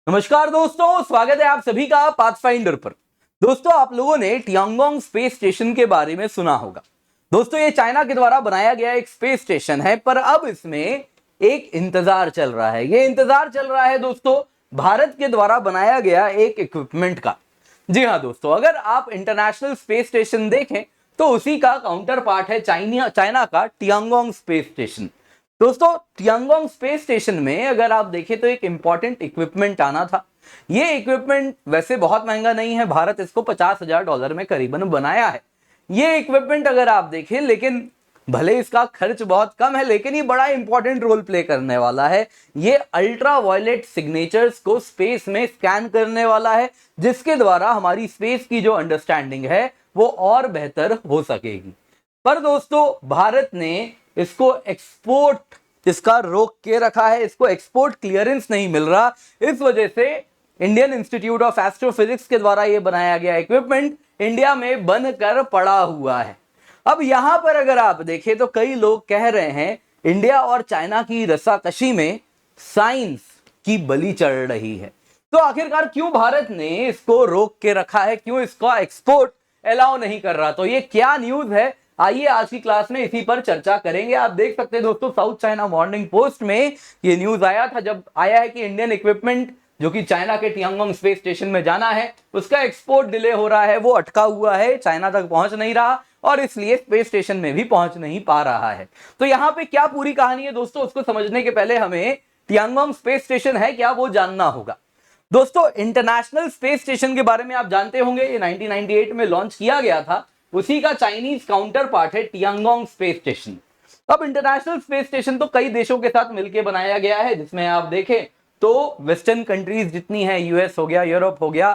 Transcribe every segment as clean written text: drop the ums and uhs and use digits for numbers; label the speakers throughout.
Speaker 1: नमस्कार दोस्तों, स्वागत है आप सभी का पाथफाइंडर पर। दोस्तों, आप लोगों ने टियांगोंग स्पेस स्टेशन के बारे में सुना होगा। दोस्तों, ये चाइना के द्वारा बनाया गया एक स्पेस स्टेशन है, पर अब इसमें एक इंतजार चल रहा है। ये इंतजार चल रहा है दोस्तों भारत के द्वारा बनाया गया एक इक्विपमेंट का। जी हाँ दोस्तों, अगर आप इंटरनेशनल स्पेस स्टेशन देखें तो उसी का काउंटर पार्ट है चाइना का टियांगोंग स्पेस स्टेशन। दोस्तों, टियांगोंग स्पेस स्टेशन में अगर आप देखें तो एक इंपॉर्टेंट इक्विपमेंट आना था। ये इक्विपमेंट वैसे बहुत महंगा नहीं है, भारत इसको $50,000 में करीबन बनाया है। ये इक्विपमेंट अगर आप देखें, लेकिन भले इसका खर्च बहुत कम है, लेकिन ये बड़ा इंपॉर्टेंट रोल प्ले करने वाला है। ये अल्ट्रा वायलेट सिग्नेचर्स को स्पेस में स्कैन करने वाला है, जिसके द्वारा हमारी स्पेस की जो अंडरस्टैंडिंग है वो और बेहतर हो सकेगी। पर दोस्तों, भारत ने इसको एक्सपोर्ट इसका रोक के रखा है, इसको एक्सपोर्ट क्लियरेंस नहीं मिल रहा। इस वजह से इंडियन इंस्टीट्यूट ऑफ एस्ट्रोफिजिक्स के द्वारा यह बनाया गया इक्विपमेंट इंडिया में बन कर पड़ा हुआ है। अब यहां पर अगर आप देखें तो कई लोग कह रहे हैं इंडिया और चाइना की रस्साकशी में साइंस की बलि चढ़ रही है। तो आखिरकार क्यों भारत ने इसको रोक के रखा है, क्यों इसका एक्सपोर्ट अलाउ नहीं कर रहा? तो ये क्या न्यूज है, आइए आज की क्लास में इसी पर चर्चा करेंगे। आप देख सकते हैं दोस्तों, साउथ चाइना मॉर्निंग पोस्ट में ये न्यूज आया था, जब आया है कि इंडियन इक्विपमेंट जो कि चाइना के टियांगोंग स्पेस स्टेशन में जाना है, उसका एक्सपोर्ट डिले हो रहा है, वो अटका हुआ है, चाइना तक पहुंच नहीं रहा और इसलिए स्पेस स्टेशन में भी पहुंच नहीं पा रहा है। तो यहां पे क्या पूरी कहानी है दोस्तों, उसको समझने के पहले हमें टियांगोंग स्पेस स्टेशन है क्या वो जानना होगा। दोस्तों, इंटरनेशनल स्पेस स्टेशन के बारे में आप जानते होंगे, ये 1998 में लॉन्च किया गया था। उसी का चाइनीज काउंटर पार्ट है टियांगोंग स्पेस स्टेशन। अब इंटरनेशनल स्पेस स्टेशन तो कई देशों के साथ मिलकर बनाया गया है, जिसमें आप देखें तो वेस्टर्न कंट्रीज जितनी है, यूएस हो गया, यूरोप हो गया,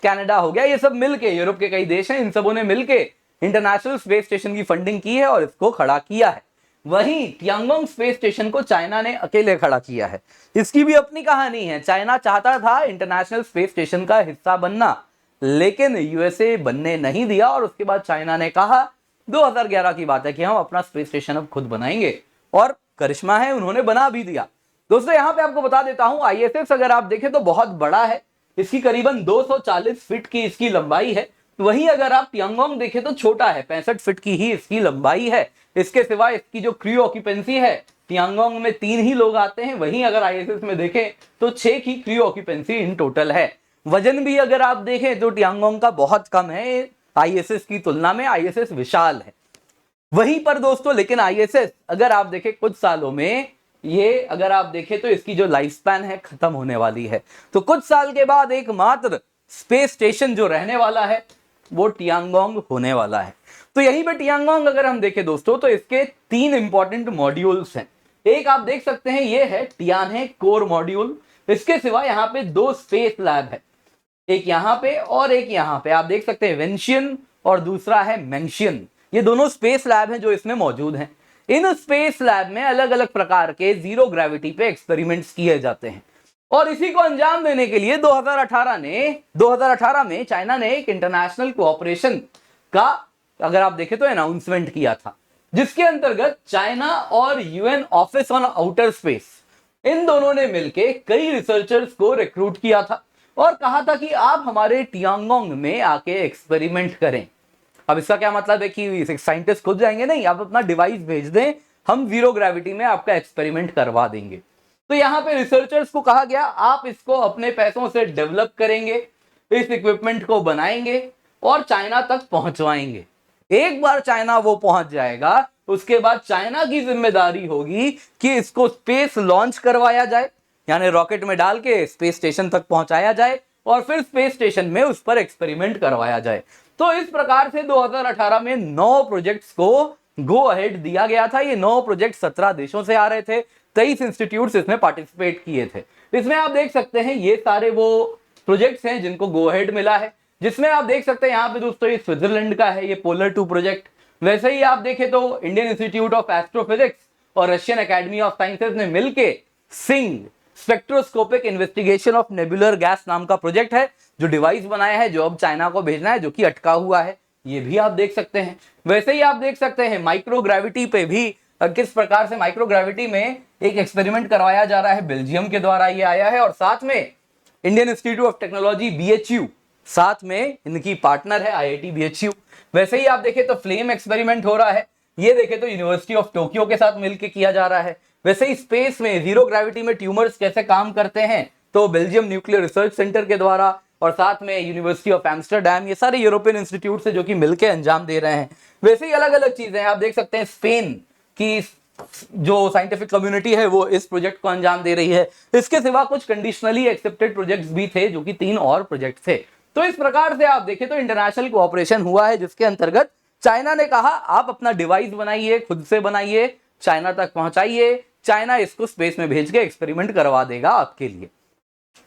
Speaker 1: कनाडा हो गया, ये सब मिलके, यूरोप के कई देश हैं, इन सबों ने मिलके इंटरनेशनल स्पेस स्टेशन की फंडिंग की है और इसको खड़ा किया है। वहीं टियांगोंग स्पेस स्टेशन को चाइना ने अकेले खड़ा किया है। इसकी भी अपनी कहानी है। चाइना चाहता था इंटरनेशनल स्पेस स्टेशन का हिस्सा बनना, लेकिन यूएसए बनने नहीं दिया और उसके बाद चाइना ने कहा, 2011 की बात है, कि हम अपना स्पेस स्टेशन अब खुद बनाएंगे, और करिश्मा है, उन्होंने बना भी दिया। दोस्तों, यहां पे आपको बता देता हूं, आईएसएस अगर आप देखें तो बहुत बड़ा है, इसकी करीबन 240 फीट की इसकी लंबाई है। वहीं अगर आप टियांगोंग देखें तो छोटा है, 65 फीट की ही इसकी लंबाई है। इसके सिवा इसकी जो क्रू ऑक्यूपेंसी है, टियांगोंग में 3 ही लोग आते हैं, वहीं अगर आईएसएस में देखें तो 6 की क्रू ऑक्यूपेंसी इन टोटल है। वजन भी अगर आप देखें तो टियांगोंग का बहुत कम है आईएसएस की तुलना में, आईएसएस विशाल है। वहीं पर दोस्तों, लेकिन आईएसएस अगर आप देखें कुछ सालों में, ये अगर आप देखें तो इसकी जो लाइफ स्पैन है खत्म होने वाली है। तो कुछ साल के बाद एकमात्र स्पेस स्टेशन जो रहने वाला है वो टियांगोंग होने वाला है। तो यहीं पे टियांगोंग अगर हम देखें दोस्तों तो इसके 3 इंपॉर्टेंट मॉड्यूल्स हैं। एक आप देख सकते हैं, ये है टियानहे कोर मॉड्यूल। इसके सिवा यहाँ पे 2 स्पेस लैब है, एक यहाँ पे और एक यहाँ पे। आप देख सकते हैं वेंशियन और दूसरा है मेंशियन। ये दोनों स्पेस लैब हैं जो इसमें मौजूद हैं। इन स्पेस लैब में अलग अलग प्रकार के जीरो ग्रेविटी पे एक्सपेरिमेंट्स किए जाते हैं और इसी को अंजाम देने के लिए 2018 में चाइना ने एक इंटरनेशनल कोऑपरेशन का, अगर आप देखें तो, अनाउंसमेंट किया था, जिसके अंतर्गत चाइना और UN office on outer space, इन दोनों ने मिलकर कई रिसर्चर्स को रिक्रूट किया था और कहा था कि आप हमारे टियांगोंग में आके एक्सपेरिमेंट करें। अब इसका क्या मतलब है कि साइंटिस्ट खुद जाएंगे? नहीं, आप अपना डिवाइस भेज दें, हम जीरो ग्रेविटी में आपका एक्सपेरिमेंट करवा देंगे। तो यहां पे रिसर्चर्स को कहा गया, आप इसको अपने पैसों से डेवलप करेंगे, इस इक्विपमेंट को बनाएंगे और चाइना तक पहुंचवाएंगे। एक बार चाइना वो पहुंच जाएगा, उसके बाद चाइना की जिम्मेदारी होगी कि इसको स्पेस लॉन्च करवाया जाए, यानी रॉकेट में डाल के स्पेस स्टेशन तक पहुंचाया जाए और फिर स्पेस स्टेशन में उस पर एक्सपेरिमेंट करवाया जाए। तो इस प्रकार से 2018 में 9 प्रोजेक्ट्स को गो अहेड दिया गया था। ये 9 प्रोजेक्ट 17 देशों से आ रहे थे, 23 इंस्टीट्यूट्स इसमें पार्टिसिपेट किए थे। इसमें आप देख सकते हैं ये सारे वो प्रोजेक्ट्स हैं जिनको गो अहेड मिला है, जिसमें आप देख सकते हैं यहाँ पे दोस्तों, ये स्विट्जरलैंड का है, ये पोलर 2 प्रोजेक्ट। वैसे ही आप देखें तो इंडियन इंस्टीट्यूट ऑफ एस्ट्रोफिजिक्स और रशियन एकेडमी ऑफ साइंसेस ने मिलकर SING spectroscopic investigation of nebular gas नाम का प्रोजेक्ट है, जो डिवाइस बनाया है, जो अब चाइना को भेजना है, जो कि अटका हुआ है। ये भी आप देख सकते हैं। वैसे ही आप देख सकते हैं माइक्रोग्रेविटी पे भी किस प्रकार से माइक्रोग्रेविटी में एक एक्सपेरिमेंट करवाया जा रहा है, बेल्जियम के द्वारा ये आया है। और साथ में Indian Institute of technology BHU, साथ में इनकी पार्टनर है IIT BHU। वैसे ही आप देखें तो फ्लेम एक्सपेरिमेंट हो रहा है, ये देखें तो यूनिवर्सिटी ऑफ टोक्यो के साथ मिलकर किया जा रहा है। वैसे ही स्पेस में जीरो ग्रेविटी में ट्यूमर्स कैसे काम करते हैं तो बेल्जियम न्यूक्लियर रिसर्च सेंटर के द्वारा, और साथ में यूनिवर्सिटी ऑफ एम्स्टर्डम, ये सारे यूरोपियन इंस्टीट्यूट से जो कि मिलकर अंजाम दे रहे हैं। वैसे ही अलग अलग चीजें आप देख सकते हैं, स्पेन की जो साइंटिफिक कम्युनिटी है वो इस प्रोजेक्ट को अंजाम दे रही है। इसके सिवा कुछ कंडीशनली एक्सेप्टेड प्रोजेक्ट्स भी थे, जो कि 3 और प्रोजेक्ट थे। तो इस प्रकार से आप देखें तो इंटरनेशनल कोऑपरेशन हुआ है, जिसके अंतर्गत चाइना ने कहा आप अपना डिवाइस बनाइए, खुद से बनाइए, चाइना तक पहुंचाइए, चाइना इसको स्पेस में भेज के एक्सपेरिमेंट करवा देगा आपके लिए।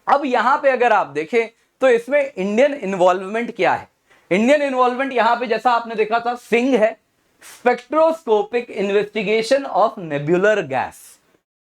Speaker 1: अब यहां पे अगर आप देखें तो इसमें इंडियन इन्वॉल्वमेंट क्या है। इंडियन इन्वॉल्वमेंट यहां पे जैसा आपने देखा था सिंग है, spectroscopic investigation of nebular gas,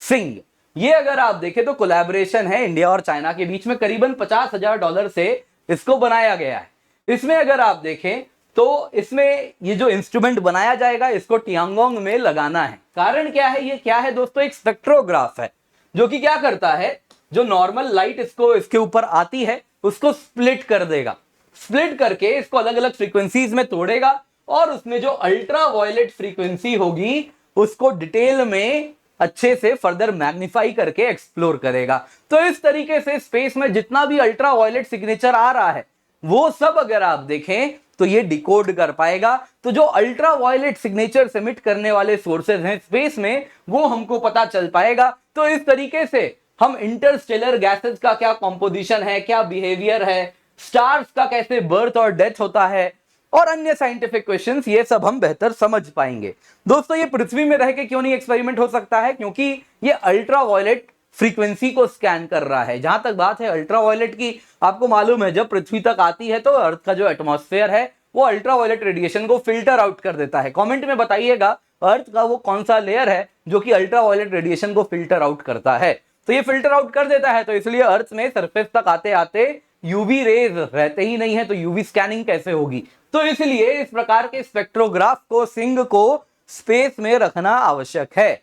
Speaker 1: SING. ये अगर आप देखें तो कोलैबोरेशन है इंडिया और चाइना के बीच में, करीबन $50,000 से इसको बनाया गया है। इसमें अगर आप देखें तो इसमें ये जो इंस्ट्रूमेंट बनाया जाएगा इसको टियांगोंग में लगाना है। कारण क्या है, ये क्या है दोस्तों, एक स्पेक्ट्रोग्राफ है जो कि क्या करता है, जो नॉर्मल लाइट इसके ऊपर आती है उसको स्प्लिट कर देगा, स्प्लिट करके इसको अलग अलग फ्रीक्वेंसीज में तोड़ेगा और उसमें जो अल्ट्रा वायलेट फ्रीक्वेंसी होगी उसको डिटेल में अच्छे से फर्दर मैग्नीफाई करके एक्सप्लोर करेगा। तो इस तरीके से स्पेस में जितना भी अल्ट्रा वायलेट सिग्नेचर आ रहा है वो सब अगर आप देखें तो ये डिकोड कर पाएगा। तो जो अल्ट्रा वायलेट सिग्नेचर एमिट करने वाले सोर्सेज हैं स्पेस में वो हमको पता चल पाएगा। तो इस तरीके से हम इंटरस्टेलर गैसेस का क्या कॉम्पोजिशन है, क्या बिहेवियर है, स्टार्स का कैसे बर्थ और डेथ होता है और अन्य साइंटिफिक क्वेश्चंस, ये सब हम बेहतर समझ पाएंगे। दोस्तों ये पृथ्वी में रह के क्यों नहीं एक्सपेरिमेंट हो सकता है, क्योंकि ये अल्ट्रा वायलेट फ्रीक्वेंसी को स्कैन कर रहा है। जहां तक बात है अल्ट्रा वायलेट की, आपको मालूम है जब पृथ्वी तक आती है तो अर्थ का जो एटमॉस्फेयर है वो अल्ट्रा वायलेट रेडिएशन को फिल्टर आउट कर देता है। कमेंट में बताइएगा अर्थ का वो कौन सा लेयर है जो कि अल्ट्रा वायलेट रेडिएशन को फिल्टर आउट करता है। तो ये फिल्टर आउट कर देता है, तो इसलिए अर्थ में सरफेस तक आते आते यूवी रेज रहते ही नहीं है, तो यूवी स्कैनिंग कैसे होगी। तो इसलिए इस प्रकार के स्पेक्ट्रोग्राफ को, सिंग को स्पेस में रखना आवश्यक है।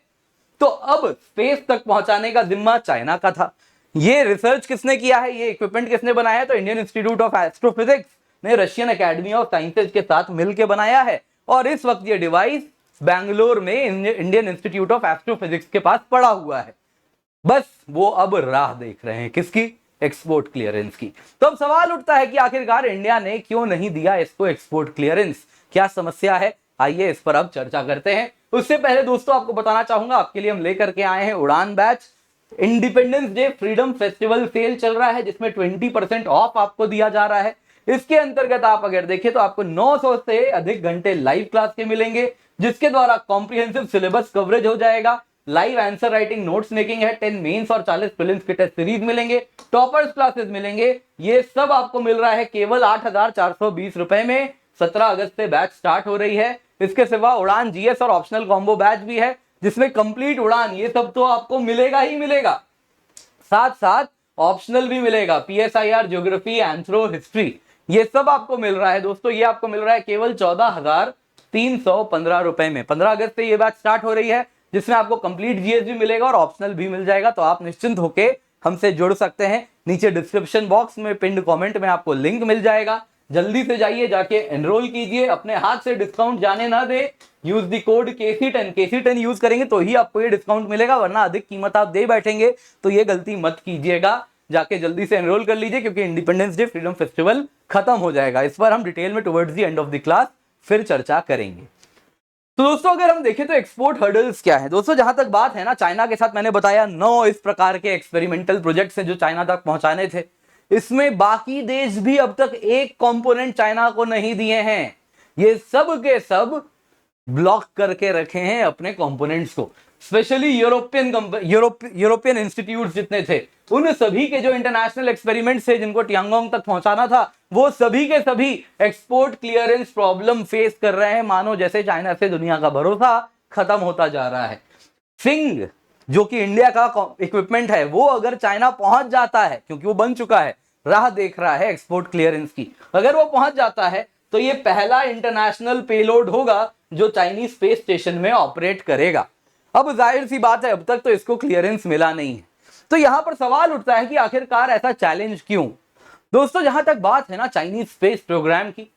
Speaker 1: तो अब स्पेस तक पहुंचाने का जिम्मा चाइना का था। ये रिसर्च किसने किया है, ये इक्विपमेंट किसने बनाया है, तो इंडियन इंस्टीट्यूट ऑफ एस्ट्रोफिजिक्स ने रशियन एकेडमी ऑफ साइंसेज के साथ मिलकर बनाया है। और इस वक्त ये डिवाइस बैंगलोर में इंडियन इंस्टीट्यूट ऑफ एस्ट्रोफिजिक्स के पास पड़ा हुआ है। बस वो अब राह देख रहे हैं किसकी, एक्सपोर्ट क्लियरेंस की। तो अब सवाल उठता है कि आखिरकार इंडिया ने क्यों नहीं दिया इसको एक्सपोर्ट क्लियरेंस, क्या समस्या है, आइए इस पर अब चर्चा करते हैं। उससे पहले दोस्तों आपको बताना चाहूंगा आपके लिए हम लेकर के आए हैं Udaan batch. Independence Day freedom festival sale चल रहा है जिसमें 20% ऑफ आपको दिया जा रहा है। इसके अंतर्गत आप अगर देखें तो आपको 900 से अधिक घंटे लाइव क्लास के मिलेंगे, जिसके द्वारा कॉम्प्रिहेंसिव सिलेबस कवरेज हो जाएगा। Live answer writing, notes making है, 10 मेंस और 40 प्रीलिम्स के टेस्ट सीरीज मिलेंगे, टॉपर्स क्लासेस मिलेंगे। ये सब आपको मिल रहा है केवल 8,420 रुपए में। 17 अगस्त से बैच स्टार्ट हो रही है। इसके सिवा उड़ान जीएस और ऑप्शनल कॉम्बो बैच भी है जिसमें कंप्लीट उड़ान, ये सब तो आपको मिलेगा ही मिलेगा, साथ साथ ऑप्शनल भी मिलेगा, PSIR, ज्योग्राफी, एंथ्रो, हिस्ट्री, ये सब आपको मिल रहा है दोस्तों। ये आपको मिल रहा है केवल 14,315 रुपए में। 15 अगस्त से ये बैच स्टार्ट हो रही है जिसमें आपको कंप्लीट जीएस भी मिलेगा और ऑप्शनल भी मिल जाएगा। तो आप निश्चिंत होके हमसे जुड़ सकते हैं। नीचे डिस्क्रिप्शन बॉक्स में पिंड कमेंट में आपको लिंक मिल जाएगा, जल्दी से जाइए, जाके एनरोल कीजिए, अपने हाथ से डिस्काउंट जाने ना दे। Use the code KC10, KC10 use करेंगे तो ही आपको ये डिस्काउंट मिलेगा, वरना अधिक कीमत आप दे बैठेंगे तो ये गलती मत कीजिएगा। जाके जल्दी से एनरोल कर लीजिए क्योंकि इंडिपेंडेंस डे फ्रीडम फेस्टिवल खत्म हो जाएगा। इस पर हम डिटेल में towards the end of the class फिर चर्चा करेंगे। तो दोस्तों अगर हम देखें तो एक्सपोर्ट हर्डल्स क्या है। दोस्तों जहां तक बात है ना, चाइना के साथ मैंने बताया 9 इस प्रकार के एक्सपेरिमेंटल प्रोजेक्ट्स हैं जो चाइना तक पहुंचाने थे। इसमें बाकी देश भी अब तक एक कंपोनेंट चाइना को नहीं दिए हैं। ये सब के सब ब्लॉक करके रखे हैं अपने कंपोनेंट्स को। स्पेशली यूरोपियन इंस्टीट्यूट जितने थे उन सभी के जो इंटरनेशनल एक्सपेरिमेंट्स थे जिनको टियांगोंग तक पहुंचाना था, वो सभी के सभी एक्सपोर्ट क्लियरेंस प्रॉब्लम फेस कर रहे हैं। मानो जैसे चाइना से दुनिया का भरोसा खत्म होता जा रहा है। सिंग जो कि इंडिया का इक्विपमेंट है वो अगर चाइना पहुंच जाता है, क्योंकि वो बन चुका है, राह देख रहा है एक्सपोर्ट क्लियरेंस की, अगर वो पहुंच जाता है तो ये पहला इंटरनेशनल पेलोड होगा जो चाइनीज स्पेस स्टेशन में ऑपरेट करेगा। अब जाहिर सी बात है अब तक तो इसको क्लियरेंस मिला नहीं है। तो यहां पर सवाल उठता है कि आखिरकार ऐसा चैलेंज क्यों। दोस्तों जहां तक बात है ना चाइनीज स्पेस प्रोग्राम की,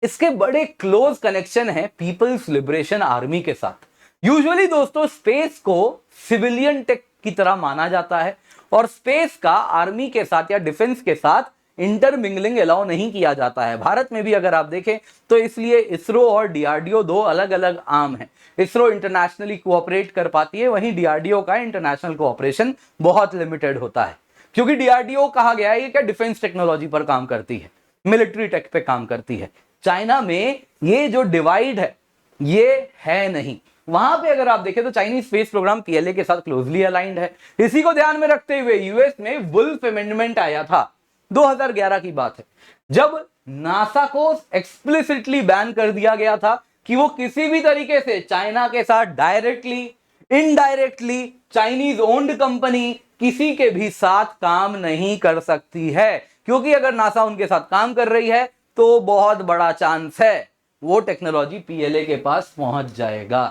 Speaker 1: इसके बड़े क्लोज कनेक्शन है पीपल्स लिबरेशन आर्मी के साथ। यूजुअली दोस्तों स्पेस को सिविलियन टेक की तरह माना जाता है और स्पेस का आर्मी के साथ या डिफेंस के साथ इंटरमिंगलिंग अलाउ नहीं किया जाता है। भारत में भी अगर आप देखें तो इसलिए इसरो और डीआरडीओ दो अलग अलग आर्म है। इसरो इंटरनेशनली कोऑपरेट कर पाती है, वहीं डीआरडीओ का इंटरनेशनल कोऑपरेशन बहुत लिमिटेड होता है, क्योंकि डीआरडीओ कहा गया है कि डिफेंस टेक्नोलॉजी पर काम करती है, मिलिट्री टेक पे काम करती है। चाइना में ये जो डिवाइड है ये है नहीं। वहां पे अगर आप देखें तो चाइनीज स्पेस प्रोग्राम पीएलए के साथ क्लोजली अलाइंड है। इसी को ध्यान में रखते हुए यूएस में वुल्फ अमेंडमेंट आया था, 2011 की बात है, जब नासा को एक्सप्लिसिटली बैन कर दिया गया था कि वो किसी भी तरीके से चाइना के साथ directly indirectly Chinese owned company किसी के भी साथ काम नहीं कर सकती है, क्योंकि अगर नासा उनके साथ काम कर रही है तो बहुत बड़ा चांस है वो टेक्नोलॉजी पीएलए के पास पहुंच जाएगा।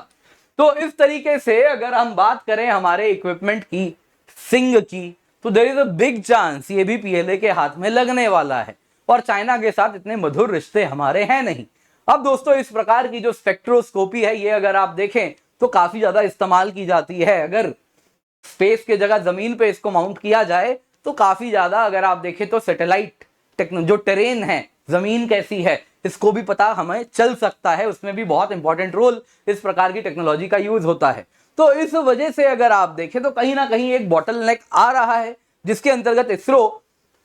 Speaker 1: तो इस तरीके से अगर हम बात करें हमारे इक्विपमेंट की, सिंग की, तो there is a big chance ये भी पीएलए के हाथ में लगने वाला है। और चाइना के साथ इतने मधुर रिश्ते हमारे हैं नहीं। अब दोस्तों इस प्रकार की जो स्पेक्ट्रोस्कोपी है ये अगर आप देखें तो काफी ज्यादा इस्तेमाल की जाती है। अगर स्पेस के जगह जमीन पे इसको माउंट किया जाए तो काफी ज्यादा, अगर आप देखें तो सैटेलाइट जो टेरेन है, जमीन कैसी है, इसको भी पता हमें चल सकता है। उसमें भी बहुत इंपॉर्टेंट रोल इस प्रकार की टेक्नोलॉजी का यूज होता है। तो इस वजह से अगर आप देखें तो कहीं ना कहीं एक बॉटलनेक आ रहा है, जिसके अंतर्गत इसरो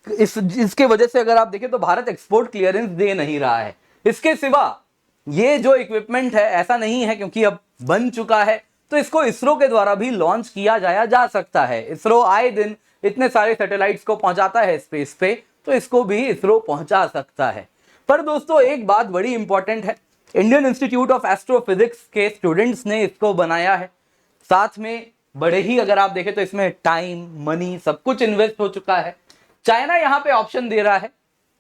Speaker 1: इसके वजह से अगर आप देखें तो भारत एक्सपोर्ट क्लियरेंस दे नहीं रहा है। इसके सिवा ये जो इक्विपमेंट है ऐसा नहीं है, क्योंकि अब बन चुका है तो इसको इसरो के द्वारा भी लॉन्च किया जा सकता है। इसरो आए दिन इतने सारे सैटेलाइट्स को पहुंचाता है स्पेस पे, तो इसको भी इसरो पहुंचा सकता है। पर दोस्तों एक बात बड़ी इंपॉर्टेंट है, इंडियन इंस्टीट्यूट ऑफ एस्ट्रोफिजिक्स के स्टूडेंट्स ने इसको बनाया है। साथ में बड़े ही अगर आप देखें तो इसमें टाइम, मनी सब कुछ इन्वेस्ट हो चुका है। चाइना यहां पे ऑप्शन दे रहा है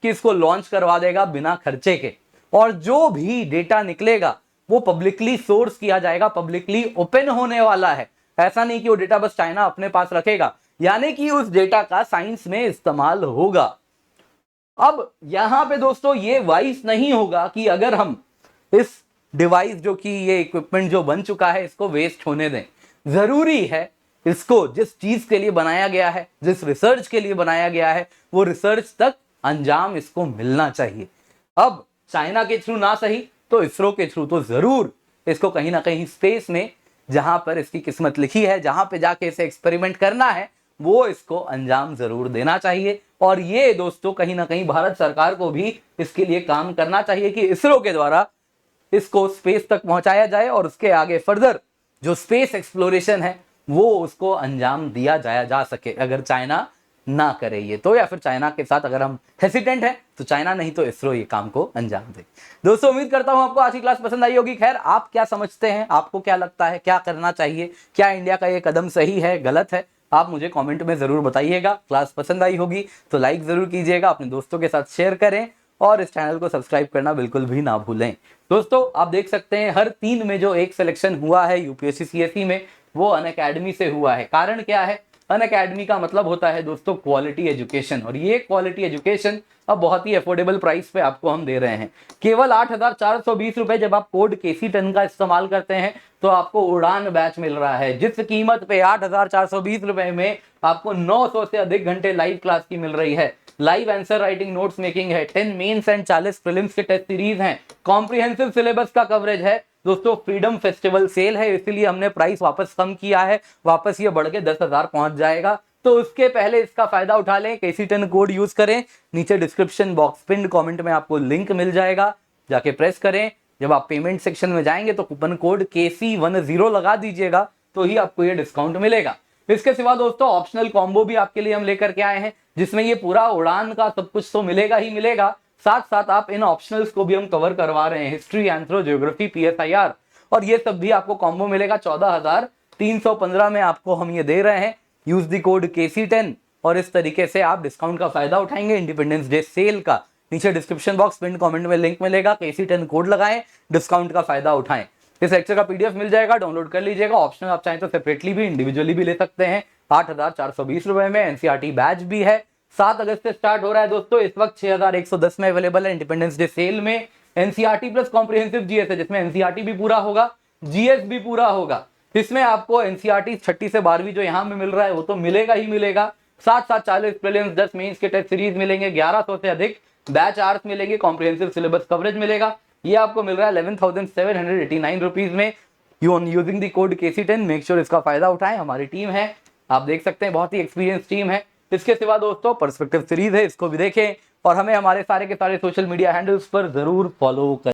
Speaker 1: कि इसको लॉन्च करवा देगा बिना खर्चे के, और जो भी डेटा निकलेगा वो पब्लिकली सोर्स किया जाएगा, पब्लिकली ओपन होने वाला है। ऐसा नहीं कि वो डेटा बस चाइना अपने पास रखेगा, यानी कि उस डेटा का साइंस में इस्तेमाल होगा। अब यहां पे दोस्तों ये वाइस नहीं होगा कि अगर हम इस डिवाइस जो कि ये इक्विपमेंट जो बन चुका है इसको वेस्ट होने दें। जरूरी है इसको जिस चीज के लिए बनाया गया है, जिस रिसर्च के लिए बनाया गया है, वो रिसर्च तक अंजाम इसको मिलना चाहिए। अब चाइना के थ्रू ना सही तो इसरो के थ्रू तो जरूर इसको कहीं ना कहीं स्पेस में, जहां पर इसकी किस्मत लिखी है, जहां पे जाके इसे एक्सपेरिमेंट करना है, वो इसको अंजाम जरूर देना चाहिए। और ये दोस्तों कहीं ना कहीं भारत सरकार को भी इसके लिए काम करना चाहिए कि इसरो के द्वारा इसको स्पेस तक पहुंचाया जाए और उसके आगे फर्दर जो स्पेस एक्सप्लोरेशन है वो उसको अंजाम दिया जा सके। अगर चाइना ना करे ये तो, या फिर चाइना के साथ अगर हम हेसिटेंट हैं तो चाइना नहीं तो इसरो ये काम को अंजाम दे। दोस्तों उम्मीद करता हूं आपको आज की क्लास पसंद आई होगी। खैर आप क्या समझते हैं, आपको क्या लगता है, क्या करना चाहिए, क्या इंडिया का ये कदम सही है गलत है, आप मुझे कमेंट में जरूर बताइएगा। क्लास पसंद आई होगी तो लाइक जरूर कीजिएगा, अपने दोस्तों के साथ शेयर करें और इस चैनल को सब्सक्राइब करना बिल्कुल भी ना भूलें। दोस्तों आप देख सकते हैं हर 3 में जो एक सिलेक्शन हुआ है यूपीएससी सीएसई में वो अनअकैडमी से हुआ है। कारण क्या है, अनअकैडमी का मतलब होता है दोस्तों क्वालिटी एजुकेशन, और ये क्वालिटी एजुकेशन अब बहुत ही अफोर्डेबल प्राइस पे आपको हम दे रहे हैं। केवल 8,420 रुपए जब आप कोड KC10 का इस्तेमाल करते हैं तो आपको उड़ान बैच मिल रहा है, जिस कीमत पे 8,420 रुपए में आपको 900 से अधिक घंटे लाइव क्लास की मिल रही है। Live answer writing, notes making है, 10 मेंस एंड 40 प्रीलिम्स के टेस्ट सीरीज हैं, कॉम्प्रिहेंसिव सिलेबस का कवरेज है। दोस्तों फ्रीडम फेस्टिवल सेल है इसीलिए हमने प्राइस वापस कम किया है, वापस ये बढ़ के 10,000 पहुंच जाएगा। तो उसके पहले इसका फायदा उठा लें, KC10 कोड यूज करें। नीचे डिस्क्रिप्शन बॉक्स पिन कमेंट में आपको लिंक मिल जाएगा, जाके प्रेस करें। जब आप पेमेंट सेक्शन में जाएंगे तो कूपन कोड KC10 लगा दीजिएगा तो ही आपको ये डिस्काउंट मिलेगा। इसके सिवा दोस्तों ऑप्शनल कॉम्बो भी आपके लिए हम लेकर के आए हैं, जिसमें ये पूरा उड़ान का सब कुछ तो मिलेगा ही मिलेगा, साथ साथ आप इन ऑप्शनल्स को भी हम कवर करवा रहे हैं, हिस्ट्री, एंथ्रो, ज्योग्राफी, PSIR, और ये सब भी आपको कॉम्बो मिलेगा। 14,315 में आपको हम ये दे रहे हैं। यूज द कोड KC10 और इस तरीके से आप डिस्काउंट का फायदा उठाएंगे इंडिपेंडेंस डे सेल का। नीचे डिस्क्रिप्शन बॉक्स पिन कमेंट में लिंक मिलेगा, KC10 कोड लगाएं, डिस्काउंट का फायदा उठाएं। इस लेक्चर का PDF मिल जाएगा, डाउनलोड कर लीजिएगा। ऑप्शनल आप चाहें तो सेपरेटली भी, इंडिविजुअली भी ले सकते हैं, 8,420 रुपए में। एनसीईआरटी बैच भी है, 7 अगस्त से स्टार्ट हो रहा है दोस्तों। इस वक्त 6,110 में अवेलेबल है इंडिपेंडेंस डे सेल में। एनसीईआरटी प्लस कॉम्प्रिहेंसिव जीएस है, जिसमें एनसीईआरटी भी पूरा होगा, जीएस भी पूरा होगा। इसमें आपको एनसीईआरटी 6ठी से 12वीं जो यहाँ में मिल रहा है वो तो मिलेगा ही मिलेगा, साथ साथ 40 प्रीलिम्स, 10 मेंस के टेस्ट सीरीज मिलेंगे, 1100 से अधिक बैच आवर्स मिलेंगे, कॉम्प्रिहेंसिव सिलेबस कवरेज मिलेगा। ये आपको मिल रहा है 11,789 रुपीज में using the code KC10। Make sure इसका फायदा उठाएं। हमारी टीम है, आप देख सकते हैं, बहुत ही एक्सपीरियंस टीम है। इसके सिवा दोस्तों पर्सपेक्टिव सीरीज है, इसको भी देखें और हमें हमारे सारे के सारे सोशल मीडिया हैंडल्स पर जरूर फॉलो करें।